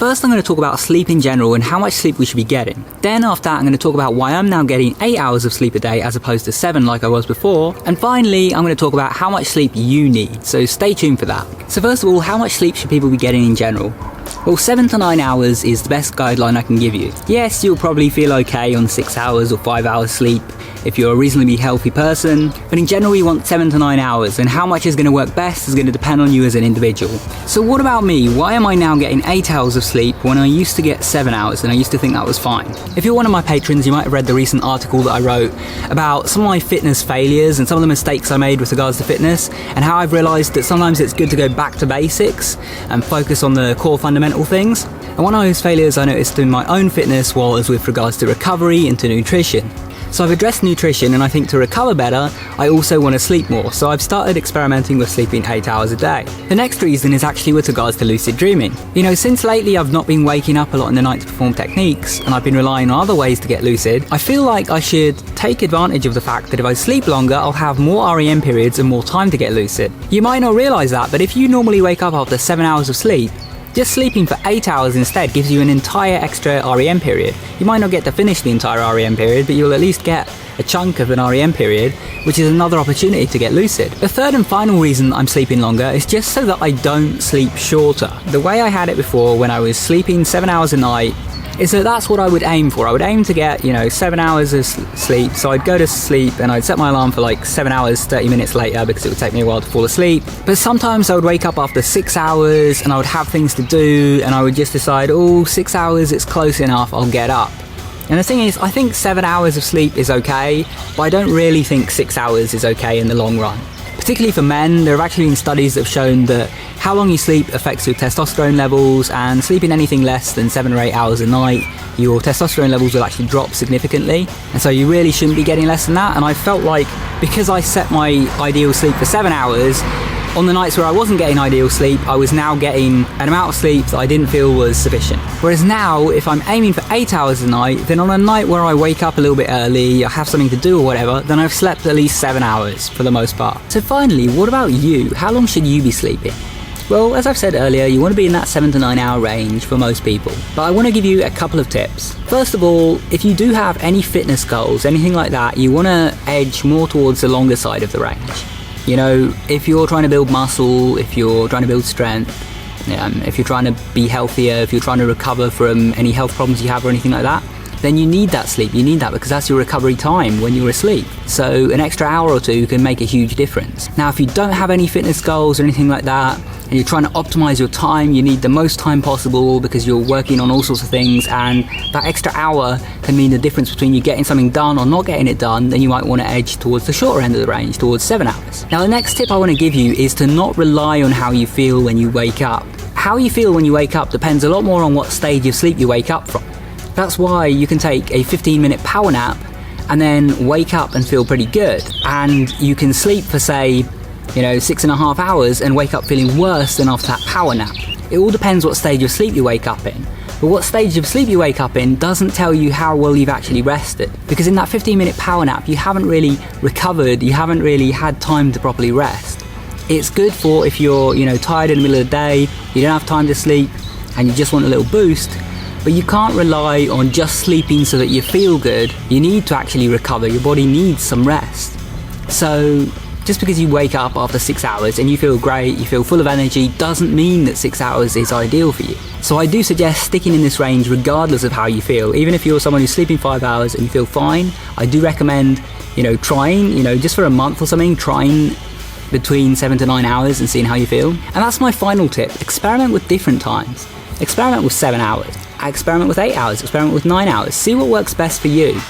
First, I'm going to talk about sleep in general and how much sleep we should be getting. Then after that, I'm going to talk about why I'm now getting 8 hours of sleep a day as opposed to 7 like I was before. And finally, I'm going to talk about how much sleep you need, so stay tuned for that. So first of all, how much sleep should people be getting in general? Well, 7 to 9 hours is the best guideline I can give you. Yes, you'll probably feel okay on 6 hours or 5 hours sleep if you're a reasonably healthy person, but in general you want 7 to 9 hours, and how much is going to work best is going to depend on you as an individual. So what about me? Why am I now getting 8 hours of sleep when I used to get 7 hours and I used to think that was fine? If you're one of my patrons, you might have read the recent article that I wrote about some of my fitness failures and some of the mistakes I made with regards to fitness, and how I've realised that sometimes it's good to go back to basics and focus on the core fundamental things. And one of those failures I noticed in my own fitness was with regards to recovery and to nutrition. So I've addressed nutrition, and I think to recover better, I also want to sleep more. So I've started experimenting with sleeping 8 hours a day. The next reason is actually with regards to lucid dreaming. You know, since lately I've not been waking up a lot in the night to perform techniques, and I've been relying on other ways to get lucid, I feel like I should take advantage of the fact that if I sleep longer, I'll have more REM periods and more time to get lucid. You might not realise that, but if you normally wake up after 7 hours of sleep, just sleeping for 8 hours instead gives you an entire extra REM period. You might not get to finish the entire REM period, but you'll at least get a chunk of an REM period, which is another opportunity to get lucid. The third and final reason I'm sleeping longer is just so that I don't sleep shorter. The way I had it before, when I was sleeping 7 hours a night, is that that's what I would aim for. I would aim to get, 7 hours of sleep. So I'd go to sleep and I'd set my alarm for like 7 hours, 30 minutes later, because it would take me a while to fall asleep. But sometimes I would wake up after 6 hours and I would have things to do, and I would just decide, 6 hours, it's close enough, I'll get up. And the thing is, I think 7 hours of sleep is okay, but I don't really think 6 hours is okay in the long run. Particularly for men, there have actually been studies that have shown that how long you sleep affects your testosterone levels, and sleeping anything less than 7 or 8 hours a night, your testosterone levels will actually drop significantly. And so you really shouldn't be getting less than that. And I felt like because I set my ideal sleep for 7 hours, on the nights where I wasn't getting ideal sleep, I was now getting an amount of sleep that I didn't feel was sufficient. Whereas now, if I'm aiming for 8 hours a night, then on a night where I wake up a little bit early, I have something to do or whatever, then I've slept at least 7 hours for the most part. So finally, what about you? How long should you be sleeping? Well, as I've said earlier, you want to be in that 7 to 9 hour range for most people. But I want to give you a couple of tips. First of all, if you do have any fitness goals, anything like that, you want to edge more towards the longer side of the range. If you're trying to build muscle, if you're trying to build strength, if you're trying to be healthier, if you're trying to recover from any health problems you have or anything like that, then you need that sleep. You need that because that's your recovery time when you're asleep. So an extra hour or two can make a huge difference. Now, if you don't have any fitness goals or anything like that, and you're trying to optimize your time, you need the most time possible because you're working on all sorts of things, and that extra hour can mean the difference between you getting something done or not getting it done, then you might want to edge towards the shorter end of the range, towards 7 hours. Now, the next tip I want to give you is to not rely on how you feel when you wake up. How you feel when you wake up depends a lot more on what stage of sleep you wake up from. That's why you can take a 15-minute power nap and then wake up and feel pretty good. And you can sleep for, say, 6.5 hours and wake up feeling worse than after that power nap. It all depends what stage of sleep you wake up in. But what stage of sleep you wake up in doesn't tell you how well you've actually rested. Because in that 15-minute power nap, you haven't really recovered, you haven't really had time to properly rest. It's good for if you're, tired in the middle of the day, you don't have time to sleep, and you just want a little boost. But you can't rely on just sleeping so that you feel good. You need to actually recover. Your body needs some rest. So just because you wake up after 6 hours and you feel great, you feel full of energy, doesn't mean that 6 hours is ideal for you. So I do suggest sticking in this range regardless of how you feel. Even if you're someone who's sleeping 5 hours and you feel fine, I do recommend, trying, just for a month or something, trying between 7 to 9 hours and seeing how you feel. And that's my final tip. Experiment with different times. Experiment with 7 hours. Experiment with 8 hours. Experiment with 9 hours. See what works best for you.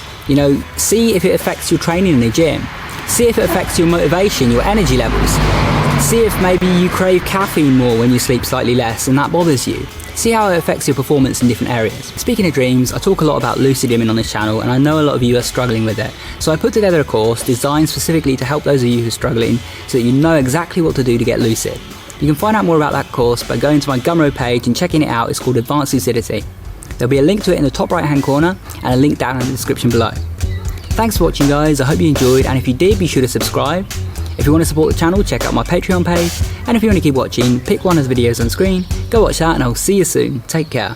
See if it affects your training in the gym. See if it affects your motivation, your energy levels. See if maybe you crave caffeine more when you sleep slightly less and that bothers you. See how it affects your performance in different areas. Speaking of dreams, I talk a lot about lucid dreaming on this channel, and I know a lot of you are struggling with it. So I put together a course designed specifically to help those of you who are struggling so that you know exactly what to do to get lucid. You can find out more about that course by going to my Gumroad page and checking it out. It's called Advanced Lucidity. There'll be a link to it in the top right hand corner and a link down in the description below. Thanks for watching, guys. I hope you enjoyed, and if you did, be sure to subscribe. If you want to support the channel, check out my Patreon page, and if you want to keep watching, pick one of the videos on screen, go watch that, and I'll see you soon. Take care.